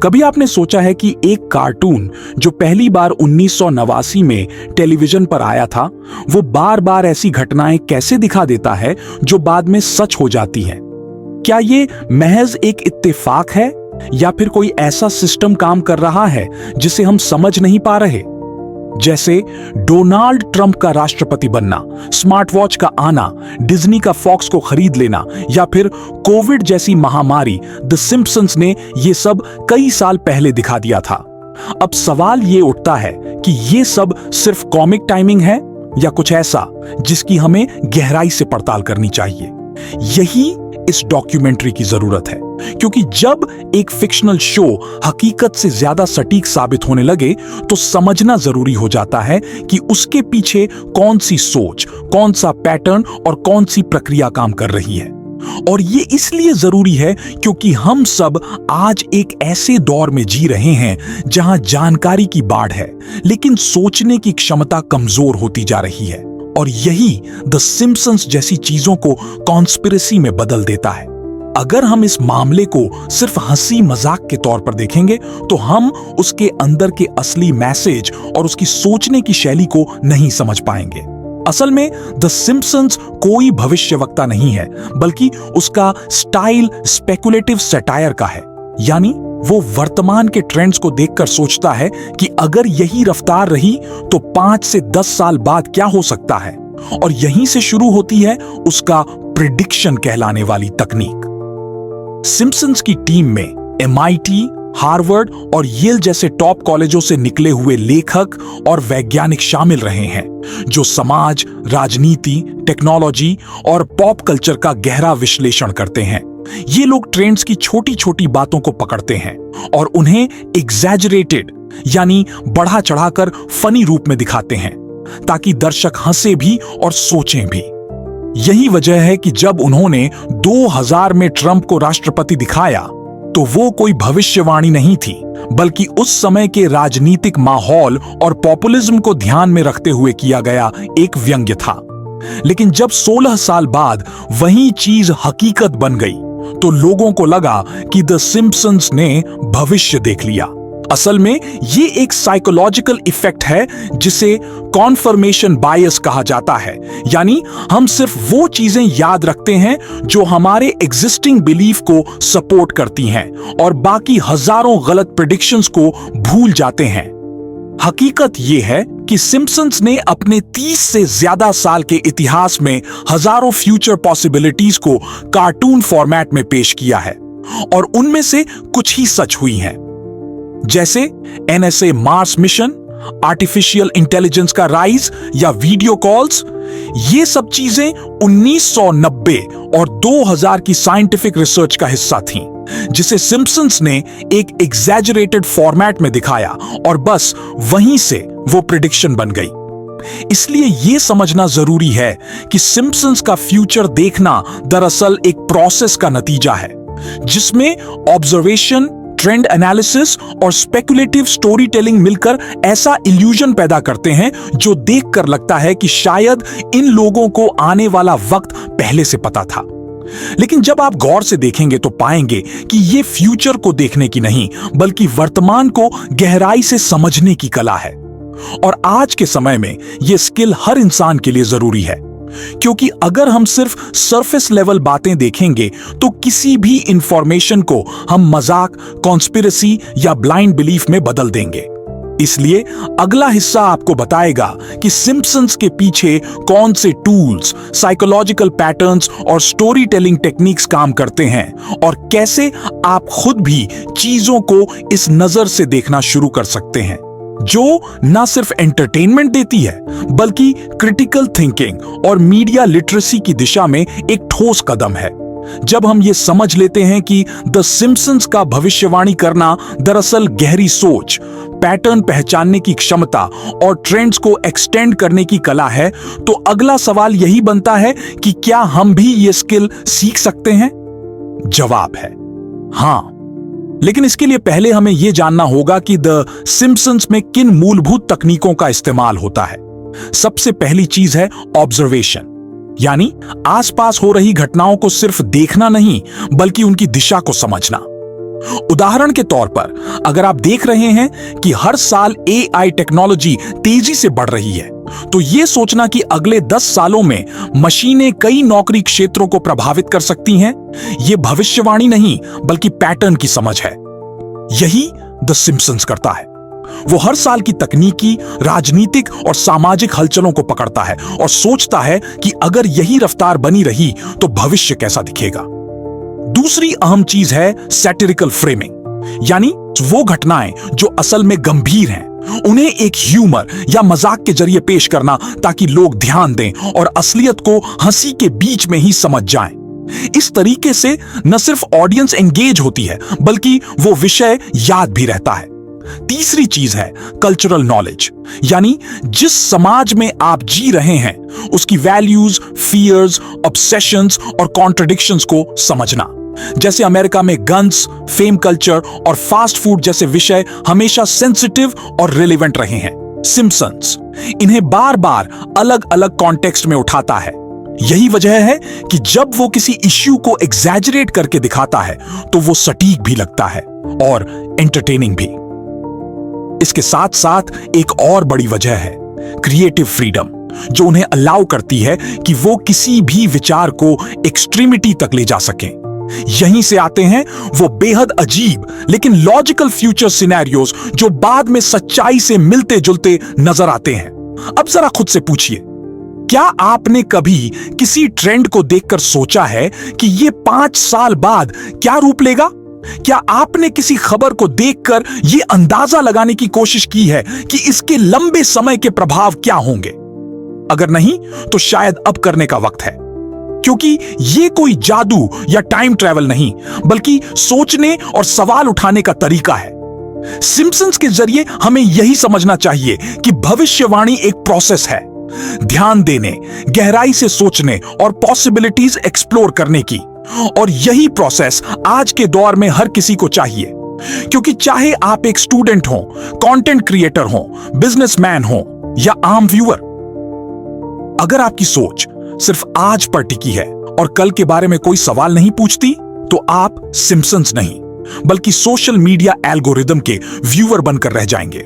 कभी आपने सोचा है कि एक कार्टून जो पहली बार 1989 में टेलीविजन पर आया था, वो बार बार ऐसी घटनाएं कैसे दिखा देता है जो बाद में सच हो जाती हैं? क्या ये महज एक इत्तेफाक है या फिर कोई ऐसा सिस्टम काम कर रहा है जिसे हम समझ नहीं पा रहे? जैसे डोनाल्ड ट्रंप का राष्ट्रपति बनना, स्मार्ट वॉच का आना, डिज्नी का फॉक्स को खरीद लेना या फिर कोविड जैसी महामारी द सिम्पसंस ने ये सब कई साल पहले दिखा दिया था। अब सवाल ये उठता है कि ये सब सिर्फ कॉमिक टाइमिंग है या कुछ ऐसा जिसकी हमें गहराई से पड़ताल करनी चाहिए। यही इस डॉक्यूमेंट्री की जरूरत है, क्योंकि जब एक फिक्शनल शो हकीकत से ज्यादा सटीक साबित होने लगे तो समझना जरूरी हो जाता है कि उसके पीछे कौन सी सोच, कौन सा पैटर्न और कौन सी प्रक्रिया काम कर रही है। और ये इसलिए जरूरी है क्योंकि हम सब आज एक ऐसे दौर में जी रहे हैं जहां जानकारी की बाढ़ है, लेकिन सोचने की क्षमता कमजोर होती जा रही है। और यही द सिम्पसंस जैसी चीजों को कॉन्स्पिरेसी में बदल देता है। अगर हम इस मामले को सिर्फ हंसी मजाक के तौर पर देखेंगे तो हम उसके अंदर के असली मैसेज और उसकी सोचने की शैली को नहीं समझ पाएंगे। असल में द सिम्पसंस कोई भविष्यवक्ता नहीं है, बल्कि उसका स्टाइल स्पेकुलेटिव सैटायर का है। यानी वो वर्तमान के ट्रेंड्स को देखकर सोचता है कि अगर यही रफ्तार रही तो 5 से 10 साल बाद क्या हो सकता है, और यहीं से शुरू होती है उसका प्रिडिक्शन कहलाने वाली तकनीक। सिम्पसंस की टीम में MIT, हार्वर्ड और येल जैसे टॉप कॉलेजों से निकले हुए लेखक और वैज्ञानिक शामिल रहे हैं, जो समाज, राजनीति, टेक्नोलॉजी और पॉप कल्चर का गहरा विश्लेषण करते हैं। ये लोग ट्रेंड्स की छोटी छोटी बातों को पकड़ते हैं और उन्हें एग्जैजरेटेड यानी बढ़ा चढ़ाकर फनी रूप में दिखाते हैं, ताकि दर्शक हंसे भी और सोचें भी। यही वजह है कि जब उन्होंने 2000 में ट्रंप को राष्ट्रपति दिखाया तो वो कोई भविष्यवाणी नहीं थी, बल्कि उस समय के राजनीतिक माहौल और पॉपुलिज्म को ध्यान में रखते हुए किया गया एक व्यंग्य था। लेकिन जब 16 साल बाद वही चीज हकीकत बन गई तो लोगों को लगा कि द सिम्पसंस ने भविष्य देख लिया। असल में ये एक साइकोलॉजिकल इफेक्ट है जिसे कॉन्फर्मेशन बायस कहा जाता है। यानी हम सिर्फ वो चीजें याद रखते हैं जो हमारे एग्जिस्टिंग बिलीफ को सपोर्ट करती हैं और बाकी हजारों गलत प्रेडिक्शंस को भूल जाते हैं। हकीकत यह है कि सिम्पसंस ने अपने 30 से ज्यादा साल के इतिहास में हजारों फ्यूचर पॉसिबिलिटीज को कार्टून फॉर्मेट में पेश किया है, और उनमें से कुछ ही सच हुई हैं। जैसे NSA Mars mission, artificial intelligence का राइज या वीडियो कॉल्स। ये सब चीजें 1990 और 2000 की साइंटिफिक रिसर्च का हिस्सा थीं, जिसे सिम्पसंस ने एक एग्जैजरेटेड फॉर्मेट में दिखाया और बस वहीं से वो प्रिडिक्शन बन गई। इसलिए यह समझना जरूरी है कि सिम्पसंस का फ्यूचर देखना दरअसल एक प्रोसेस का नतीजा है, जिसमें ऑब्जर्वेशन, ट्रेंड एनालिसिस और स्पेकुलेटिव स्टोरी टेलिंग मिलकर ऐसा इल्यूजन पैदा करते हैं जो देखकर लगता है कि शायद इन लोगों को आने वाला वक्त पहले से पता था। लेकिन जब आप गौर से देखेंगे तो पाएंगे कि यह फ्यूचर को देखने की नहीं, बल्कि वर्तमान को गहराई से समझने की कला है। और आज के समय में यह स्किल हर इंसान के लिए जरूरी है, क्योंकि अगर हम सिर्फ सरफेस लेवल बातें देखेंगे तो किसी भी इंफॉर्मेशन को हम मजाक, कॉन्स्पिरेसी या ब्लाइंड बिलीफ में बदल देंगे। इसलिए अगला हिस्सा आपको बताएगा कि सिम्पसंस के पीछे कौन से टूल्स, साइकोलॉजिकल पैटर्न्स और स्टोरी टेलिंग टेक्निक्स काम करते हैं, और कैसे आप खुद भी चीजों को इस नजर से देखना शुरू कर सकते हैं, जो न सिर्फ एंटरटेनमेंट देती है बल्कि क्रिटिकल थिंकिंग और मीडिया लिटरेसी की दिशा में एक ठोस कदम है। जब हम ये समझ लेते हैं कि द सिम्पसंस का भविष्यवाणी करना दरअसल गहरी सोच, पैटर्न पहचानने की क्षमता और ट्रेंड्स को एक्सटेंड करने की कला है, तो अगला सवाल यही बनता है कि क्या हम भी ये स्किल सीख सकते हैं? जवाब है हां, लेकिन इसके लिए पहले हमें यह जानना होगा कि द सिम्पसंस में किन मूलभूत तकनीकों का इस्तेमाल होता है। सबसे पहली चीज है ऑब्जर्वेशन, यानी आसपास हो रही घटनाओं को सिर्फ देखना नहीं, बल्कि उनकी दिशा को समझना। उदाहरण के तौर पर अगर आप देख रहे हैं कि हर साल AI टेक्नोलॉजी तेजी से बढ़ रही है, तो यह सोचना कि अगले 10 सालों में मशीनें कई नौकरी क्षेत्रों को प्रभावित कर सकती हैं, यह भविष्यवाणी नहीं बल्कि पैटर्न की समझ है। यही द सिम्पसन्स करता है। वो हर साल की तकनीकी, राजनीतिक और सामाजिक हलचलों को पकड़ता है और सोचता है कि अगर यही रफ्तार बनी रही तो भविष्य कैसा दिखेगा। दूसरी अहम चीज है सैटिरिकल फ्रेमिंग, यानी वो घटनाएं जो असल में गंभीर हैं, उन्हें एक ह्यूमर या मजाक के जरिए पेश करना ताकि लोग ध्यान दें और असलियत को हंसी के बीच में ही समझ जाएं। इस तरीके से न सिर्फ ऑडियंस एंगेज होती है बल्कि वो विषय याद भी रहता है। तीसरी चीज है कल्चरल नॉलेज, यानी जिस समाज में आप जी रहे हैं उसकी वैल्यूज, फियर्स, ऑब्सेशंस और कॉन्ट्रडिक्शंस को समझना। जैसे अमेरिका में गन्स, फेम कल्चर और फास्ट फूड जैसे विषय हमेशा सेंसिटिव और रिलेवेंट रहे हैं, सिम्पसन्स इन्हें बार बार अलग अलग कॉन्टेक्स्ट में उठाता है। यही वजह है कि जब वो किसी इश्यू को एग्जैजरेट करके दिखाता है तो वो सटीक भी लगता है और एंटरटेनिंग भी। इसके साथ साथ एक और बड़ी वजह है क्रिएटिव फ्रीडम, जो उन्हें अलाउ करती है कि वो किसी भी विचार को एक्सट्रीमिटी तक ले जा सकें। यहीं से आते हैं वो बेहद अजीब लेकिन लॉजिकल फ्यूचर सिनेरियोस जो बाद में सच्चाई से मिलते जुलते नजर आते हैं। अब जरा खुद से पूछिए, क्या आपने कभी किसी ट्रेंड को देखकर सोचा है कि ये 5 साल बाद क्या रूप लेगा? क्या आपने किसी खबर को देखकर यह अंदाजा लगाने की कोशिश की है कि इसके लंबे समय के प्रभाव क्या होंगे? अगर नहीं तो शायद अब करने का वक्त है, क्योंकि यह कोई जादू या टाइम ट्रैवल नहीं बल्कि सोचने और सवाल उठाने का तरीका है। सिम्पसन्स के जरिए हमें यही समझना चाहिए कि भविष्यवाणी एक प्रोसेस है, ध्यान देने, गहराई से सोचने और पॉसिबिलिटीज एक्सप्लोर करने की। और यही प्रोसेस आज के दौर में हर किसी को चाहिए, क्योंकि चाहे आप एक स्टूडेंट हो, कंटेंट क्रिएटर हो, बिजनेसमैन हो या आम व्यूअर, अगर आपकी सोच सिर्फ आज पर टिकी है और कल के बारे में कोई सवाल नहीं पूछती, तो आप सिम्पसन्स नहीं बल्कि सोशल मीडिया एल्गोरिदम के व्यूअर बनकर रह जाएंगे।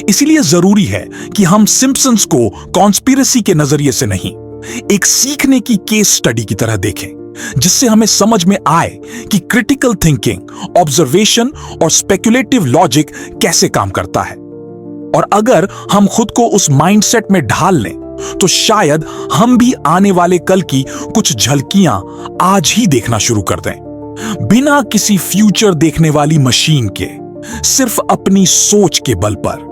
इसीलिए जरूरी है कि हम सिम्पसन्स को कॉन्स्पिरेसी के नजरिए से नहीं, एक सीखने की केस स्टडी की तरह देखें, जिससे हमें समझ में आए कि क्रिटिकल थिंकिंग, ऑब्जर्वेशन और स्पेक्युलेटिव लॉजिक कैसे काम करता है। और अगर हम खुद को उस माइंडसेट में ढाल लें तो शायद हम भी आने वाले कल की कुछ झलकियां आज ही देखना शुरू कर दें, बिना किसी फ्यूचर देखने वाली मशीन के, सिर्फ अपनी सोच के बल पर।